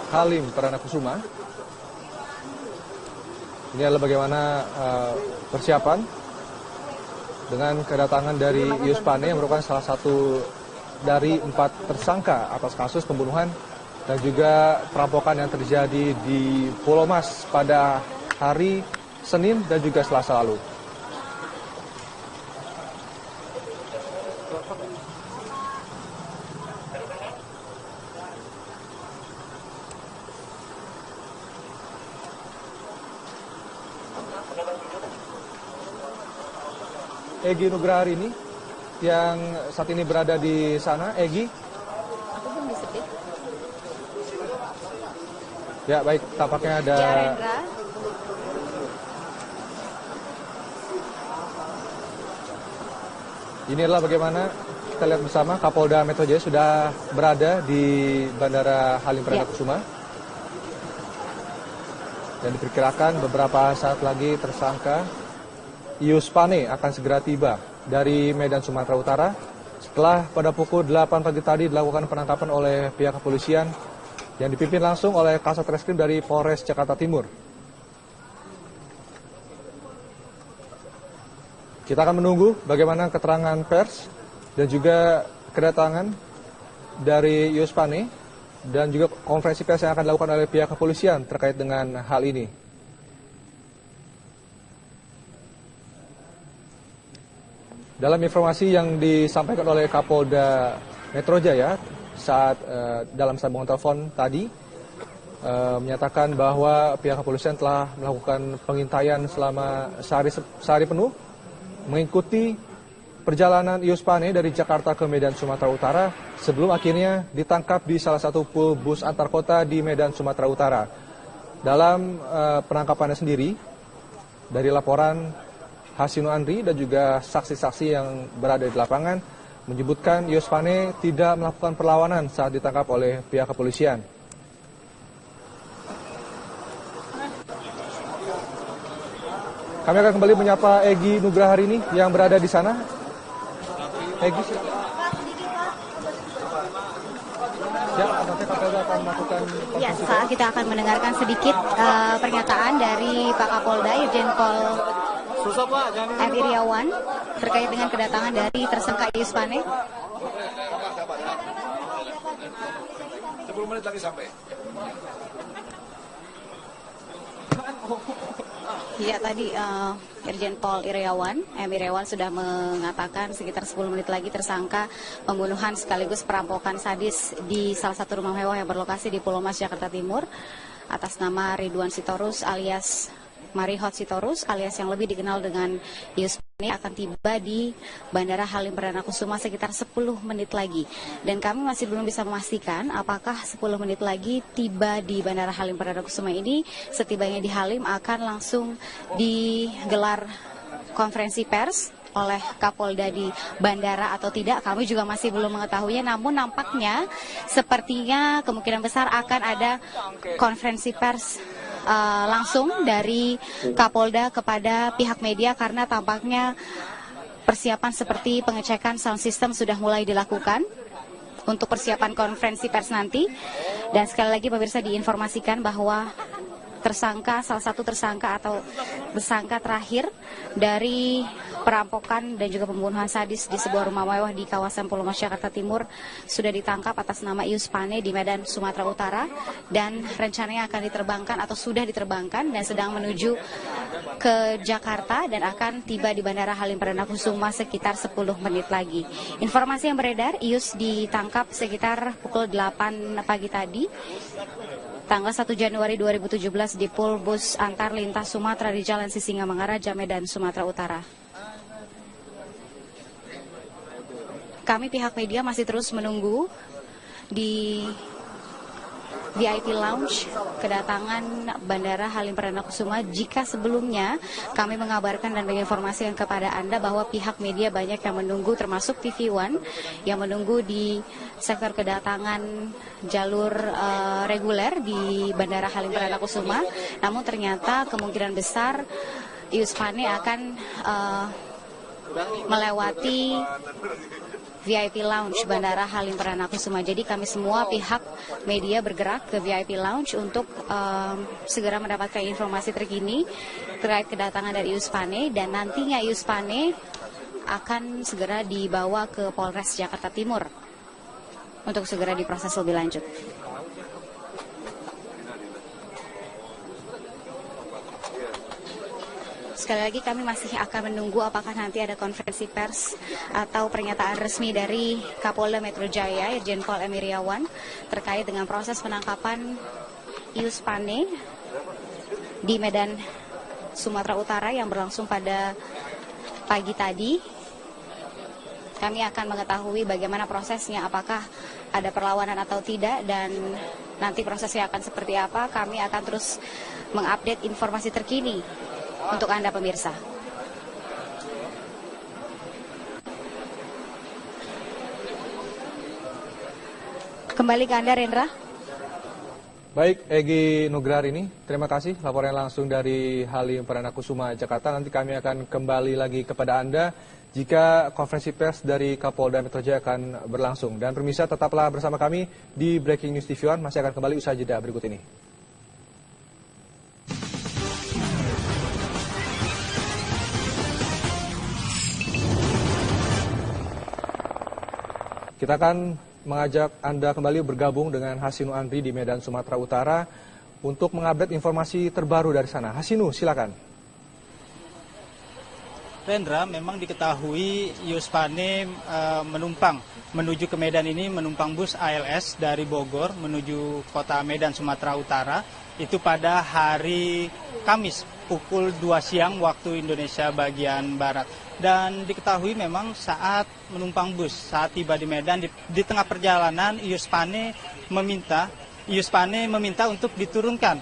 Halim Perdana Kusuma. Ini adalah bagaimana persiapan dengan kedatangan dari Yus Pane yang merupakan salah satu dari 4 tersangka atas kasus pembunuhan dan juga perampokan yang terjadi di Pulau Mas pada hari Senin dan juga Selasa lalu. Egy Nugrahari ini yang saat ini berada di sana. Egy. Aku belum disebut. Ya baik, tampaknya ada. Ya, Rendra. Ini adalah bagaimana kita lihat bersama Kapolda Metro Jaya sudah berada di Bandara Halim Perdana Kusuma. Dan diperkirakan beberapa saat lagi tersangka Yus Pane akan segera tiba dari Medan, Sumatera Utara setelah pada pukul 8 pagi tadi dilakukan penangkapan oleh pihak kepolisian yang dipimpin langsung oleh Kasat Reskrim dari Polres Jakarta Timur. Kita akan menunggu bagaimana keterangan pers dan juga kedatangan dari Yus Pane dan juga konferensi pers yang akan dilakukan oleh pihak kepolisian terkait dengan hal ini. Dalam informasi yang disampaikan oleh Kapolda Metro Jaya saat dalam sambungan telepon tadi menyatakan bahwa pihak kepolisian telah melakukan pengintaian selama sehari penuh mengikuti perjalanan Yus Pane dari Jakarta ke Medan, Sumatera Utara sebelum akhirnya ditangkap di salah satu pool bus antar kota di Medan, Sumatera Utara. Dalam penangkapannya sendiri, dari laporan Hasino Andri dan juga saksi-saksi yang berada di lapangan menyebutkan Yus Pane tidak melakukan perlawanan saat ditangkap oleh pihak kepolisian. Kami akan kembali menyapa Egy Nugrahari ini yang berada di sana. Egy, ya, nanti Kapolda akan melakukan. Ya, saat kita akan mendengarkan sedikit pernyataan dari Pak Kapolda Irjen Pol M. Iriawan terkait dengan kedatangan dari tersangka Yus Pane. 10 menit lagi sampai. Ya, tadi Irjen Pol Iriawan, M. Iriawan sudah mengatakan sekitar 10 menit lagi tersangka pembunuhan sekaligus perampokan sadis di salah satu rumah mewah yang berlokasi di Pulau Mas, Jakarta Timur atas nama Ridwan Sitorus alias Marihot Sitorus alias yang lebih dikenal dengan Yus Pane akan tiba di Bandara Halim Perdana Kusuma sekitar 10 menit lagi. Dan kami masih belum bisa memastikan apakah 10 menit lagi tiba di Bandara Halim Perdana Kusuma ini. Setibanya di Halim akan langsung digelar konferensi pers oleh Kapolda di bandara atau tidak, kami juga masih belum mengetahuinya. Namun nampaknya sepertinya kemungkinan besar akan ada konferensi pers langsung dari Kapolda kepada pihak media karena tampaknya persiapan seperti pengecekan sound system sudah mulai dilakukan untuk persiapan konferensi pers nanti. Dan sekali lagi pemirsa diinformasikan bahwa salah satu tersangka atau tersangka terakhir dari perampokan dan juga pembunuhan sadis di sebuah rumah mewah di kawasan Pulau Mas, Jakarta Timur sudah ditangkap atas nama Yus Pane di Medan, Sumatera Utara dan rencananya akan diterbangkan atau sudah diterbangkan dan sedang menuju ke Jakarta dan akan tiba di Bandara Halim Perdana Kusuma sekitar 10 menit lagi. Informasi yang beredar, Yus ditangkap sekitar pukul 8 pagi tadi tanggal 1 Januari 2017 di pool bus antar lintas Sumatera di Jalan Sisingamangaraja, Medan, Sumatera Utara. Kami pihak media masih terus menunggu di VIP Lounge kedatangan Bandara Halim Perdana Kusuma. Jika sebelumnya kami mengabarkan dan menginformasikan kepada Anda bahwa pihak media banyak yang menunggu, termasuk TV One yang menunggu di sektor kedatangan jalur reguler di Bandara Halim Perdana Kusuma. Namun ternyata kemungkinan besar Yus Pane akan melewati VIP Lounge Bandara Halim Perdana Kusuma. Jadi kami semua pihak media bergerak ke VIP Lounge untuk segera mendapatkan informasi terkini terkait kedatangan dari Yus Pane, dan nantinya Yus Pane akan segera dibawa ke Polres Jakarta Timur untuk segera diproses lebih lanjut. Sekali lagi kami masih akan menunggu apakah nanti ada konferensi pers atau pernyataan resmi dari Kapolda Metro Jaya Irjen Pol M. Iriawan terkait dengan proses penangkapan Yus Pane di Medan, Sumatera Utara yang berlangsung pada pagi tadi. Kami akan mengetahui bagaimana prosesnya, apakah ada perlawanan atau tidak, dan nanti prosesnya akan seperti apa. Kami akan terus mengupdate informasi terkini untuk Anda pemirsa. Kembali ke Anda, Rendra. Baik, Egy Nugrarini, terima kasih laporan langsung dari Halim Perdana Kusuma, Jakarta. Nanti kami akan kembali lagi kepada Anda jika konferensi pers dari Kapolda Metro Jaya akan berlangsung. Dan pemirsa, tetaplah bersama kami di Breaking News TV One, masih akan kembali usai jeda berikut ini. Kita akan mengajak Anda kembali bergabung dengan Hasinu Andri di Medan, Sumatera Utara untuk mengupdate informasi terbaru dari sana. Hasinu, silakan. Rendra, memang diketahui Yus Pane menuju ke Medan ini menumpang bus ALS dari Bogor menuju kota Medan, Sumatera Utara. Itu pada hari Kamis pukul 2 siang waktu Indonesia bagian Barat. Dan diketahui memang saat menumpang bus, saat tiba di Medan, di tengah perjalanan Yus Pane meminta untuk diturunkan,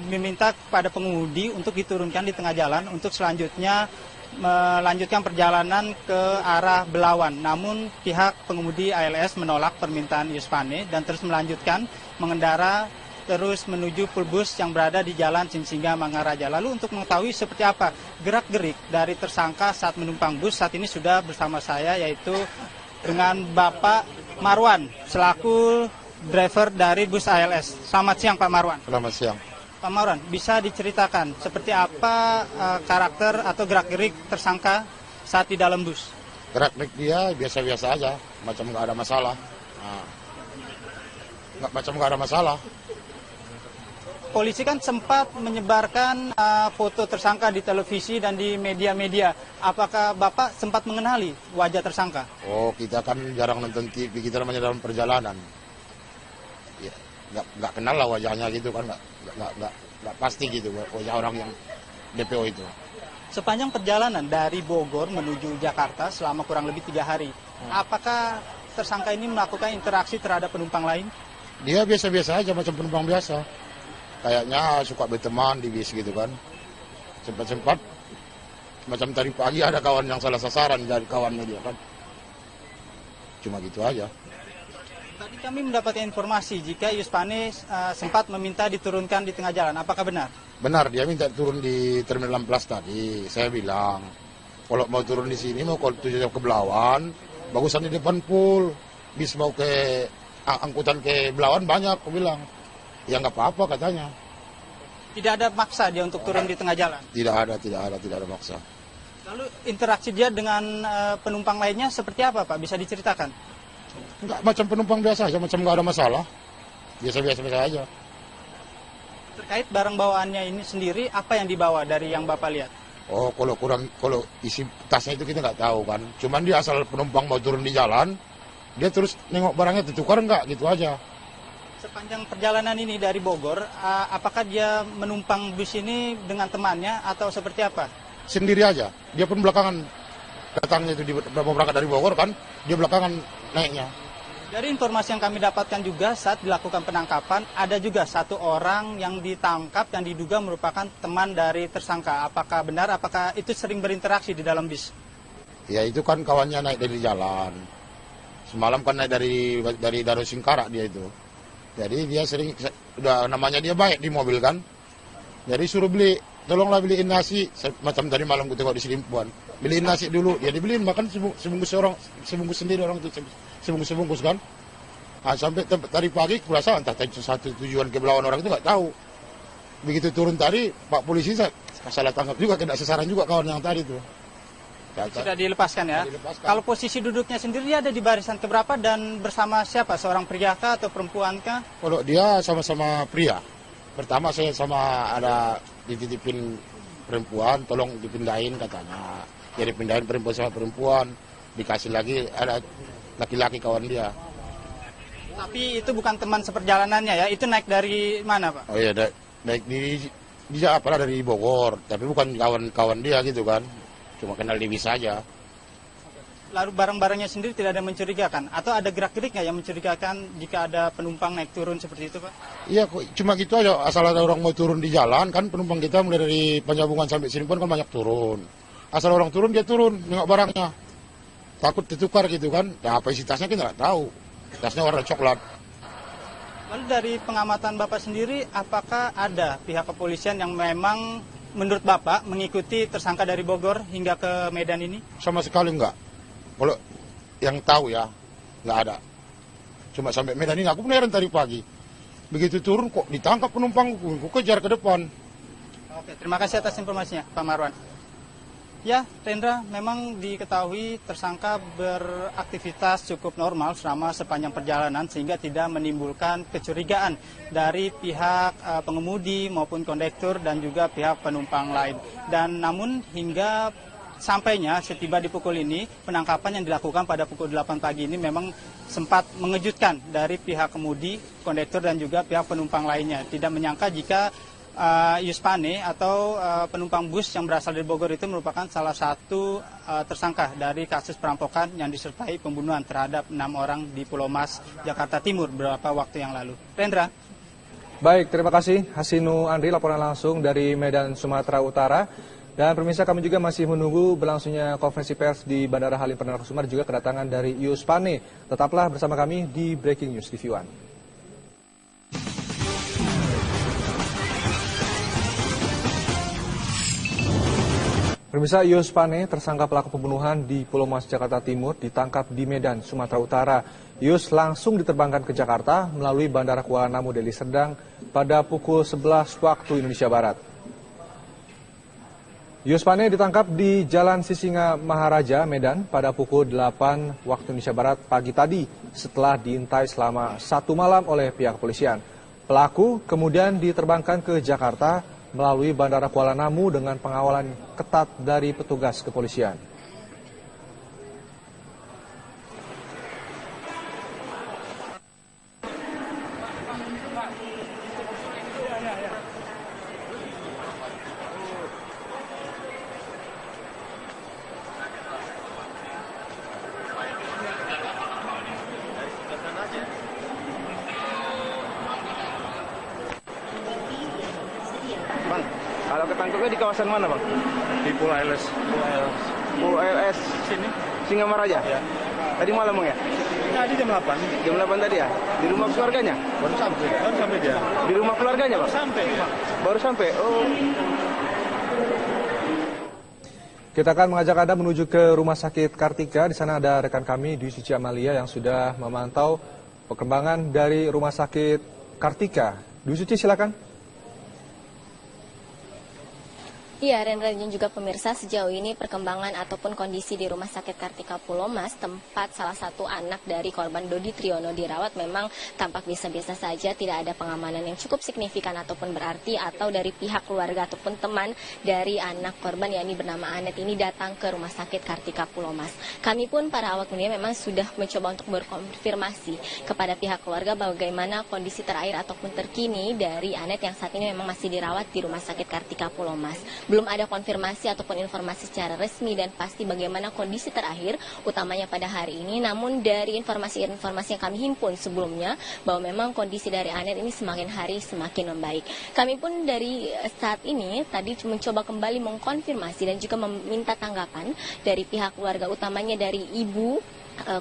meminta kepada pengemudi untuk diturunkan di tengah jalan untuk selanjutnya melanjutkan perjalanan ke arah Belawan. Namun pihak pengemudi ALS menolak permintaan Yus Pane dan terus melanjutkan mengendara terus menuju pulbus yang berada di Jalan Sinsingga Mangaraja. Lalu untuk mengetahui seperti apa gerak-gerik dari tersangka saat menumpang bus, saat ini sudah bersama saya yaitu dengan Bapak Marwan selaku driver dari bus ALS. Selamat siang Pak Marwan. Selamat siang. Pak Marwan, bisa diceritakan seperti apa karakter atau gerak-gerik tersangka saat di dalam bus? Gerak-gerik dia biasa-biasa aja, macam nggak ada masalah. Nggak ada masalah. Polisi kan sempat menyebarkan foto tersangka di televisi dan di media-media. Apakah Bapak sempat mengenali wajah tersangka? Oh, kita kan jarang nonton TV, kita namanya dalam perjalanan. Ya, nggak kenal lah wajahnya gitu kan, nggak pasti gitu wajah orang yang DPO itu. Sepanjang perjalanan dari Bogor menuju Jakarta selama kurang lebih 3 hari, apakah tersangka ini melakukan interaksi terhadap penumpang lain? Dia biasa-biasa aja, macam penumpang biasa. Kayaknya suka berteman di bis gitu kan. Sempat-sempat macam tadi pagi ada kawan yang salah sasaran dari kawannya dia kan. Cuma gitu aja. Tadi kami mendapatkan informasi jika Yus Pane sempat meminta diturunkan di tengah jalan. Apakah benar? Benar, dia minta turun di Terminal 16 tadi. Saya bilang, kalau mau turun di sini, mau kalau tujuan ke Belawan, bagusan di depan pool. Bis mau ke angkutan ke Belawan banyak, aku bilang. Ya nggak apa-apa katanya. Tidak ada maksa dia untuk turun di tengah jalan? Tidak ada maksa. Lalu interaksi dia dengan penumpang lainnya seperti apa Pak? Bisa diceritakan? Enggak, macam penumpang biasa aja, macam nggak ada masalah. Biasa-biasa aja. Terkait barang bawaannya ini sendiri, apa yang dibawa dari yang Bapak lihat? Oh, kalau isi tasnya itu kita nggak tahu kan. Cuman dia asal penumpang mau turun di jalan, dia terus nengok barangnya tertukar nggak, gitu aja. Sepanjang perjalanan ini dari Bogor, apakah dia menumpang bus ini dengan temannya atau seperti apa? Sendiri aja. Dia pun belakangan datangnya itu mau berangkat dari Bogor kan, dia belakangan naiknya. Dari informasi yang kami dapatkan juga saat dilakukan penangkapan, ada juga satu orang yang ditangkap yang diduga merupakan teman dari tersangka. Apakah benar, apakah itu sering berinteraksi di dalam bis? Ya itu kan kawannya naik dari jalan. Semalam kan naik dari Darusingkara dia itu. Jadi dia sering, udah namanya dia baik di mobil kan. Jadi suruh beli tolonglah beliin nasi. Macam tadi malam gue tengok di Selimpuan, beliin nasi dulu. Ya dibeliin, makan sebungkus sendiri orang itu, sebungkus kan. Nah, sampai tadi pagi kurasa entah satu tujuan ke Belawan orang itu nggak tahu. Begitu turun tadi, Pak Polisi salah tangkap juga, kena sasaran juga kawan yang tadi tuh. Sudah dilepaskan ya? Dilepaskan. Kalau posisi duduknya sendiri dia ada di barisan keberapa dan bersama siapa? Seorang pria kah atau perempuan kah? Kalau dia sama-sama pria. Pertama saya sama ada dititipin perempuan, tolong dipindahin katanya. Jadi pindahin perempuan sama perempuan, dikasih lagi ada laki-laki kawan dia. Tapi itu bukan teman seperjalanannya ya? Itu naik dari mana Pak? Oh iya, naik di apalah dari Bogor, tapi bukan kawan-kawan dia gitu kan. Cuma kenal Dewi saja. Lalu barang-barangnya sendiri tidak ada mencurigakan? Atau ada gerak-gerik nggak yang mencurigakan jika ada penumpang naik turun seperti itu Pak? Iya, cuma gitu aja. Asal ada orang mau turun di jalan, kan penumpang kita mulai dari Panjabungan sampai Selimpuan kan banyak turun. Asal orang turun, dia turun, nengok barangnya. Takut ditukar gitu kan. Nah, apa isi tasnya kita nggak tahu. Tasnya warna coklat. Lalu dari pengamatan Bapak sendiri, apakah ada pihak kepolisian yang memang menurut Bapak mengikuti tersangka dari Bogor hingga ke Medan ini? Sama sekali enggak. Kalau yang tahu ya, nggak ada. Cuma sampai Medan ini, aku pun heran tadi pagi. Begitu turun kok ditangkap penumpang, aku kejar ke depan. Oke, terima kasih atas informasinya Pak Marwan. Ya, Rendra, memang diketahui tersangka beraktivitas cukup normal selama sepanjang perjalanan sehingga tidak menimbulkan kecurigaan dari pihak pengemudi maupun kondektur dan juga pihak penumpang lain. Dan namun hingga sampainya setiba di pukul ini, penangkapan yang dilakukan pada pukul 8 pagi ini memang sempat mengejutkan dari pihak kemudi, kondektur dan juga pihak penumpang lainnya. Tidak menyangka jika Yuspane atau penumpang bus yang berasal dari Bogor itu merupakan salah satu tersangka dari kasus perampokan yang disertai pembunuhan terhadap 6 orang di Pulau Mas, Jakarta Timur beberapa waktu yang lalu. Rendra. Baik, terima kasih Hasinu Andri, laporan langsung dari Medan, Sumatera Utara. Dan pemirsa, kami juga masih menunggu berlangsungnya konferensi pers di Bandara Halim Perdana Kusuma, juga kedatangan dari Yuspane. Tetaplah bersama kami di Breaking News TV One. Pemirsa, Yuspane, tersangka pelaku pembunuhan di Pulau Mas, Jakarta Timur, ditangkap di Medan, Sumatera Utara. Yus langsung diterbangkan ke Jakarta melalui Bandara Kuala Namu, Deli Serdang pada pukul 11 waktu Indonesia Barat. Yuspane ditangkap di Jalan Sisinga Maharaja, Medan pada pukul 8 waktu Indonesia Barat pagi tadi setelah diintai selama 1 malam oleh pihak kepolisian. Pelaku kemudian diterbangkan ke Jakarta melalui Bandara Kuala Namu dengan pengawalan ketat dari petugas kepolisian. Bang, kalau ketangkepnya di kawasan mana, Bang? Di Pulau LS. Pulau LS Sini? Singamaraja? Ya. Tadi malam, Bang ya? Tadi jam 8. Jam 8 tadi ya? Di rumah keluarganya? Baru sampai dia. Di rumah keluarganya, Bang? Sampai. Baru sampai? Oh. Kita akan mengajak Anda menuju ke Rumah Sakit Kartika. Di sana ada rekan kami, Dwi Suci Amalia, yang sudah memantau perkembangan dari Rumah Sakit Kartika. Dwi Suci, silakan. Iya, Rendra dan juga pemirsa, sejauh ini perkembangan ataupun kondisi di Rumah Sakit Kartika Pulau Mas, tempat salah satu anak dari korban Dodi Triyono dirawat, memang tampak biasa-biasa saja, tidak ada pengamanan yang cukup signifikan ataupun berarti, atau dari pihak keluarga ataupun teman dari anak korban, yakni bernama Anet ini, datang ke Rumah Sakit Kartika Pulau Mas. Kami pun para awak media memang sudah mencoba untuk berkonfirmasi kepada pihak keluarga bagaimana kondisi terakhir ataupun terkini dari Anet yang saat ini memang masih dirawat di Rumah Sakit Kartika Pulau Mas. Belum ada konfirmasi ataupun informasi secara resmi dan pasti bagaimana kondisi terakhir utamanya pada hari ini. Namun dari informasi-informasi yang kami himpun sebelumnya, bahwa memang kondisi dari Anet ini semakin hari semakin membaik. Kami pun dari saat ini tadi mencoba kembali mengkonfirmasi dan juga meminta tanggapan dari pihak keluarga, utamanya dari ibu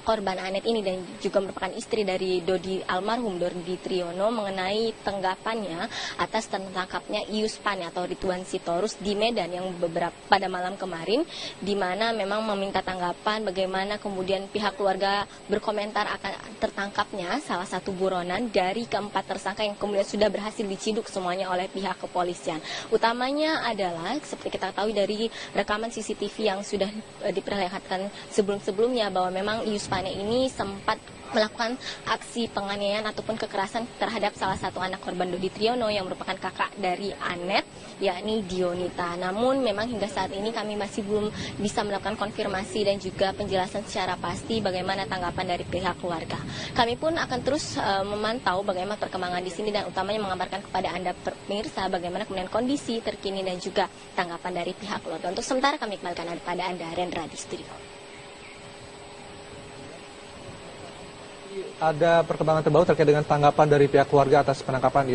korban Anet ini dan juga merupakan istri dari almarhum Dodi Triyono mengenai tanggapannya atas tertangkapnya Ius Pane atau Ridwan Sitorus di Medan yang pada malam kemarin, di mana memang meminta tanggapan bagaimana kemudian pihak keluarga berkomentar akan tertangkapnya salah satu buronan dari keempat tersangka yang kemudian sudah berhasil diciduk semuanya oleh pihak kepolisian. Utamanya adalah seperti kita ketahui dari rekaman CCTV yang sudah diperlihatkan sebelum-sebelumnya bahwa memang Ius Pane ini sempat melakukan aksi penganiayaan ataupun kekerasan terhadap salah satu anak korban Dodi Triyono yang merupakan kakak dari Anet, yakni Dionita. Namun memang hingga saat ini kami masih belum bisa melakukan konfirmasi dan juga penjelasan secara pasti bagaimana tanggapan dari pihak keluarga. Kami pun akan terus memantau bagaimana perkembangan di sini dan utamanya mengabarkan kepada Anda pemirsa bagaimana kemudian kondisi terkini dan juga tanggapan dari pihak keluarga. Untuk sementara kami kembalikan kepada Anda, Rendra di studio. Ada perkembangan terbaru terkait dengan tanggapan dari pihak keluarga atas penangkapan